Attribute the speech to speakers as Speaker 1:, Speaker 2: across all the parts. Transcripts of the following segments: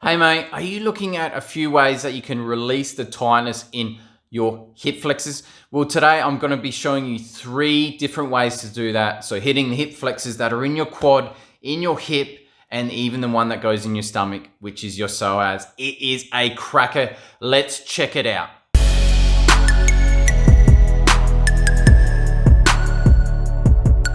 Speaker 1: Hey mate, are you looking at a few ways that you can release the tightness in your hip flexors? Well, today I'm going to be showing you 3 different ways to do that. So hitting the hip flexors that are in your quad, in your hip, and even the one that goes in your stomach, which is your psoas. It is a cracker. Let's check it out.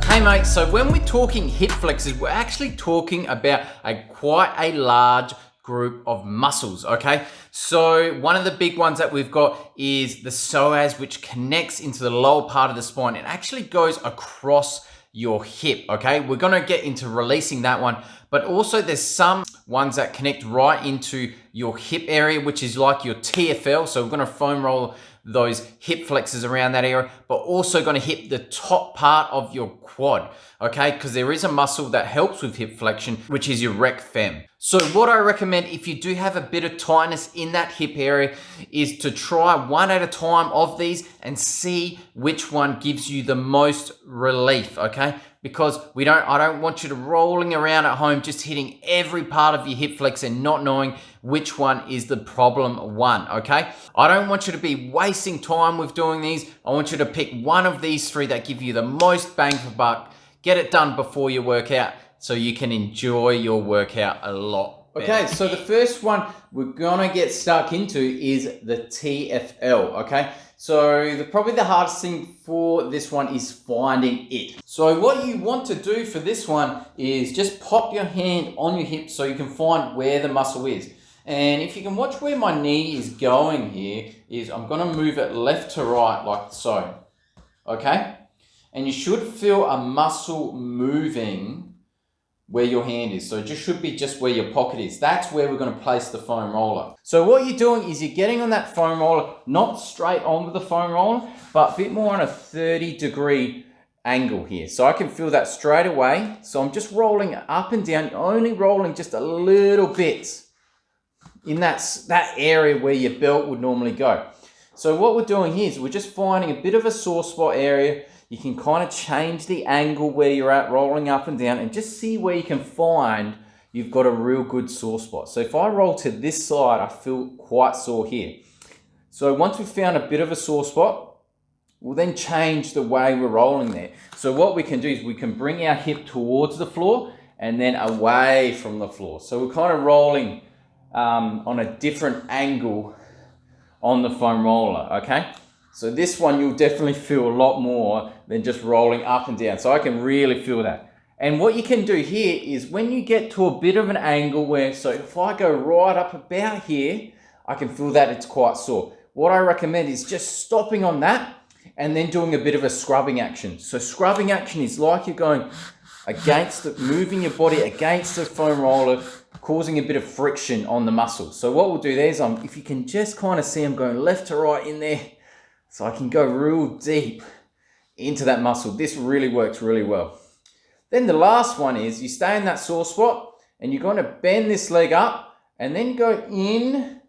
Speaker 1: Hey mate, so when we're talking hip flexors, we're actually talking about quite a large group of muscles, okay? So one of the big ones that we've got is the psoas, which connects into the lower part of the spine. It actually goes across your hip, okay? We're gonna get into releasing that one, but also there's some ones that connect right into your hip area, which is like your TFL. So we're gonna foam roll those hip flexors around that area, but also going to hit the top part of your quad, okay? Because there is a muscle that helps with hip flexion, which is your rec fem. So what I recommend if you do have a bit of tightness in that hip area is to try one at a time of these and see which one gives you the most relief, okay? Because I don't want you to rolling around at home just hitting every part of your hip flex and not knowing which one is the problem one, okay? I don't want you to be wasting time with doing these. I want you to pick one of these 3 that give you the most bang for buck. Get it done before your workout so you can enjoy your workout a lot better. Okay, so the first one we're gonna get stuck into is the TFL, okay? So probably the hardest thing for this one is finding it. So what you want to do for this one is just pop your hand on your hip so you can find where the muscle is. And if you can watch where my knee is going here, is I'm gonna move it left to right like so, okay? And you should feel a muscle moving where your hand is. So it should be just where your pocket is. That's where we're gonna place the foam roller. So what you're doing is you're getting on that foam roller, not straight on with the foam roller, but a bit more on a 30-degree angle here. So I can feel that straight away. So I'm just rolling up and down, only rolling just a little bit in that area where your belt would normally go. So what we're doing here is we're just finding a bit of a sore spot area. You can kind of change the angle where you're at, rolling up and down, and just see where you can find you've got a real good sore spot. So if I roll to this side, I feel quite sore here. So once we've found a bit of a sore spot, we'll then change the way we're rolling there. So what we can do is we can bring our hip towards the floor and then away from the floor. So we're kind of rolling on a different angle on the foam roller, okay? So this one you'll definitely feel a lot more than just rolling up and down. So I can really feel that. And what you can do here is when you get to a bit of an angle where, so if I go right up about here, I can feel that it's quite sore. What I recommend is just stopping on that and then doing a bit of a scrubbing action. So scrubbing action is like you're going against it, moving your body against the foam roller, causing a bit of friction on the muscle. So what we'll do there is, if you can just kind of see I'm going left to right in there, so I can go real deep into that muscle. This really works really well. Then the last one is you stay in that sore spot and you're going to bend this leg up and then go in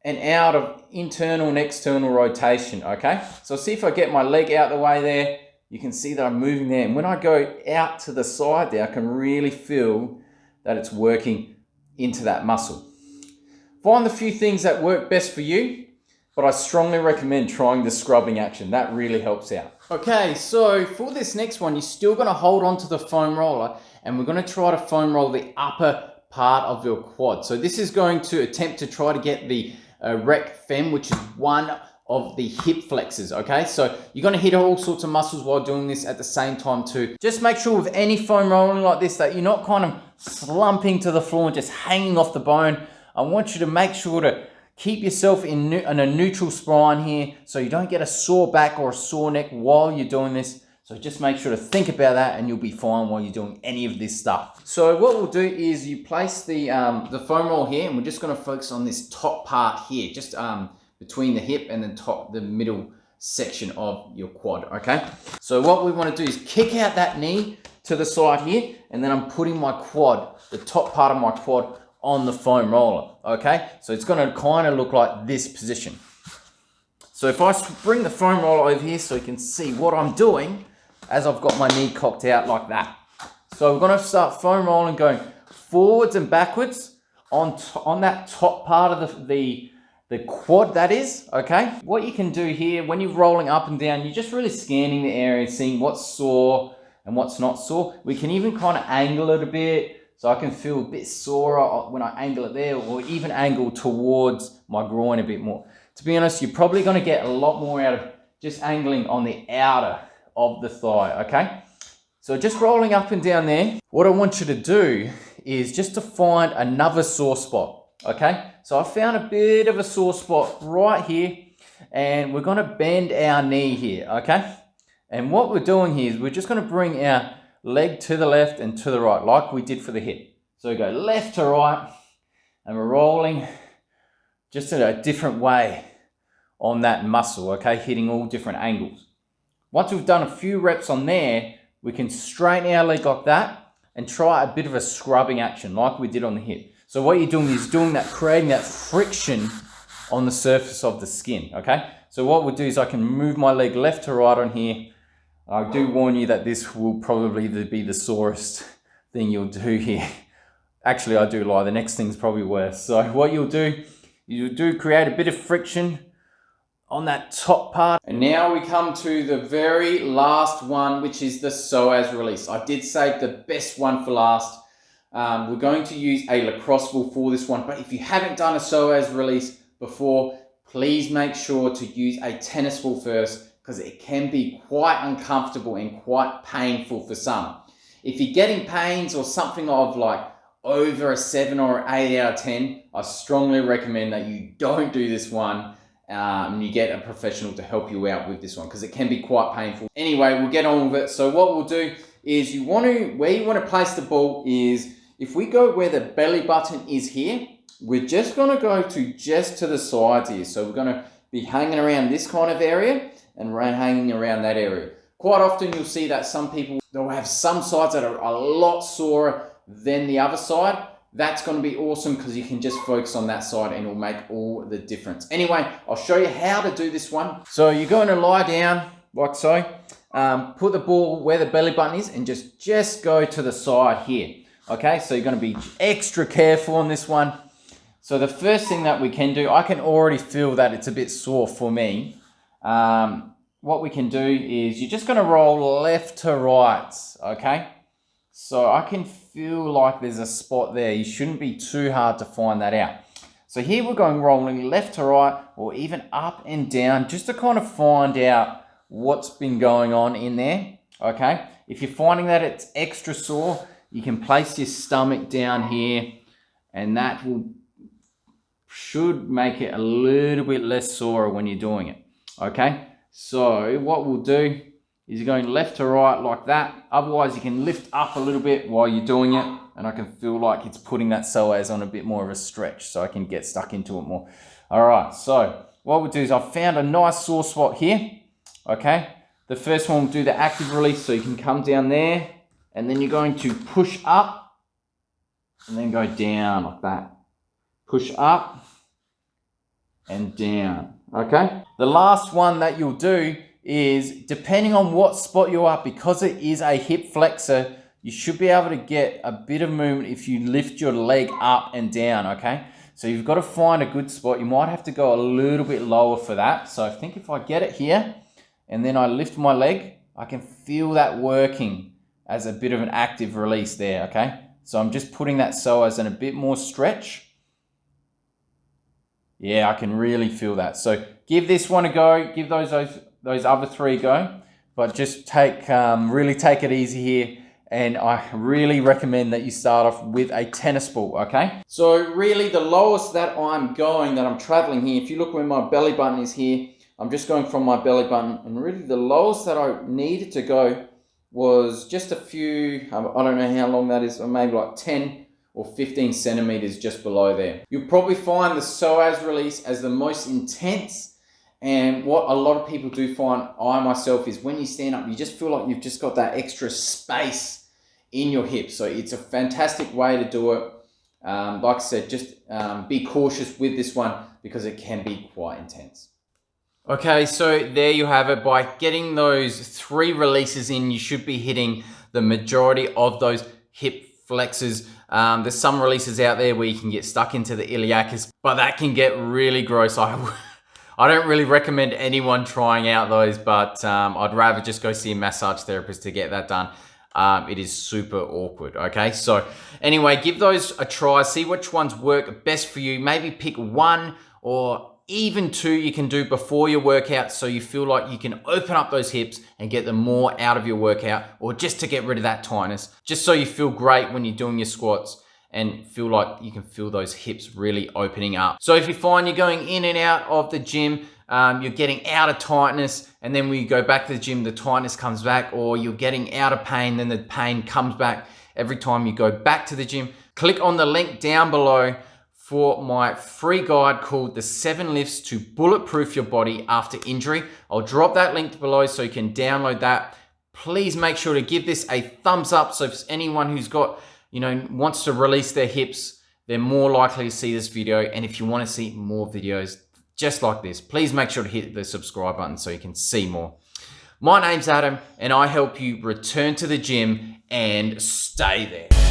Speaker 1: and out of internal and external rotation, okay? So see if I get my leg out the way there, you can see that I'm moving there. And when I go out to the side there, I can really feel that it's working into that muscle. Find the few things that work best for you, but I strongly recommend trying the scrubbing action. That really helps out. Okay, so for this next one, you're still gonna hold on to the foam roller and we're gonna try to foam roll the upper part of your quad. So this is going to attempt to try to get the rec fem, which is one of the hip flexors, okay? So you're gonna hit all sorts of muscles while doing this at the same time too. Just make sure with any foam rolling like this that you're not kind of slumping to the floor and just hanging off the bone. I want you to make sure to keep yourself in a neutral spine here so you don't get a sore back or a sore neck while you're doing this. So just make sure to think about that and you'll be fine while you're doing any of this stuff. So what we'll do is you place the foam roll here and we're just gonna focus on this top part here, just between the hip and the middle section of your quad, okay? So what we wanna do is kick out that knee to the side here and then I'm putting my quad, the top part of my quad, on the foam roller, okay? So it's gonna kind of look like this position. So if I bring the foam roller over here so you can see what I'm doing as I've got my knee cocked out like that. So we're gonna start foam rolling, going forwards and backwards on that top part of the quad, that is, okay? What you can do here, when you're rolling up and down, you're just really scanning the area, seeing what's sore and what's not sore. We can even kind of angle it a bit, so I can feel a bit sore when I angle it there, or even angle towards my groin a bit more. To be honest, you're probably gonna get a lot more out of just angling on the outer of the thigh, okay? So just rolling up and down there, what I want you to do is just to find another sore spot, okay? So I found a bit of a sore spot right here, and we're gonna bend our knee here, okay? And what we're doing here is we're just gonna bring our leg to the left and to the right, like we did for the hip. So we go left to right, and we're rolling just in a different way on that muscle, okay? Hitting all different angles. Once we've done a few reps on there, we can straighten our leg like that and try a bit of a scrubbing action like we did on the hip. So what you're doing is creating that friction on the surface of the skin, okay? So what we'll do is I can move my leg left to right on here. I do warn you that this will probably be the sorest thing you'll do here. Actually, I do lie, the next thing's probably worse. So what you'll do, create a bit of friction on that top part. And now we come to the very last one, which is the psoas release. I did save the best one for last. We're going to use a lacrosse ball for this one, but if you haven't done a psoas release before, please make sure to use a tennis ball first, because it can be quite uncomfortable and quite painful for some. If you're getting pains or something of like over a 7 or 8 out of 10, I strongly recommend that you don't do this one. And you get a professional to help you out with this one, because it can be quite painful. Anyway, we'll get on with it. So what we'll do is where you want to place the ball is, if we go where the belly button is here, we're just going to go to the sides here. So we're going to be hanging around this kind of area and hanging around that area. Quite often you'll see that some people, they'll have some sides that are a lot sorer than the other side. That's going to be awesome, because you can just focus on that side and it'll make all the difference. Anyway, I'll show you how to do this one. So you're going to lie down like so, put the ball where the belly button is and just go to the side here. Okay, so you're going to be extra careful on this one. So the first thing that we can do, I can already feel that it's a bit sore for me. What we can do is you're just going to roll left to right, okay? So I can feel like there's a spot there. You shouldn't be too hard to find that out. So here we're going rolling left to right, or even up and down, just to kind of find out what's been going on in there, okay? If you're finding that it's extra sore, you can place your stomach down here, and that should make it a little bit less sore when you're doing it, okay? So what we'll do is you're going left to right like that. Otherwise, you can lift up a little bit while you're doing it, and I can feel like it's putting that psoas on a bit more of a stretch, so I can get stuck into it more. All right, so what we'll do is I've found a nice sore spot here, okay? The first one we'll do the active release, so you can come down there, and then you're going to push up, and then go down like that. Push up, and down, okay? The last one that you'll do is, depending on what spot you're at, because it is a hip flexor, you should be able to get a bit of movement if you lift your leg up and down, okay? So you've got to find a good spot. You might have to go a little bit lower for that. So I think if I get it here, and then I lift my leg, I can feel that working as a bit of an active release there, okay? So I'm just putting that psoas in a bit more stretch. Yeah, I can really feel that. So give this one a go, give those other three a go, but just really take it easy here. And I really recommend that you start off with a tennis ball, okay? So really the lowest that I'm traveling here, if you look where my belly button is here, I'm just going from my belly button, and really the lowest that I needed to go was just a few, I don't know how long that is, or maybe like 10 or 15 centimeters just below there. You'll probably find the psoas release as the most intense. And what a lot of people do find, I myself, is when you stand up, you just feel like you've just got that extra space in your hips. So it's a fantastic way to do it. Like I said, just be cautious with this one because it can be quite intense. Okay, so there you have it. By getting those 3 releases in, you should be hitting the majority of those hip flexors. There's some releases out there where you can get stuck into the iliacus, but that can get really gross. I don't really recommend anyone trying out those, but I'd rather just go see a massage therapist to get that done. It is super awkward, okay? So anyway, give those a try, see which ones work best for you. Maybe pick one or even two you can do before your workout so you feel like you can open up those hips and get them more out of your workout, or just to get rid of that tightness, just so you feel great when you're doing your squats and feel like you can feel those hips really opening up. So if you find you're going in and out of the gym, you're getting out of tightness, and then when you go back to the gym, the tightness comes back, or you're getting out of pain, then the pain comes back every time you go back to the gym, click on the link down below for my free guide called The 7 Lifts to Bulletproof Your Body After Injury. I'll drop that link below so you can download that. Please make sure to give this a thumbs up, so if anyone who's got, wants to release their hips, they're more likely to see this video. And if you want to see more videos just like this, please make sure to hit the subscribe button so you can see more. My name's Adam, and I help you return to the gym and stay there.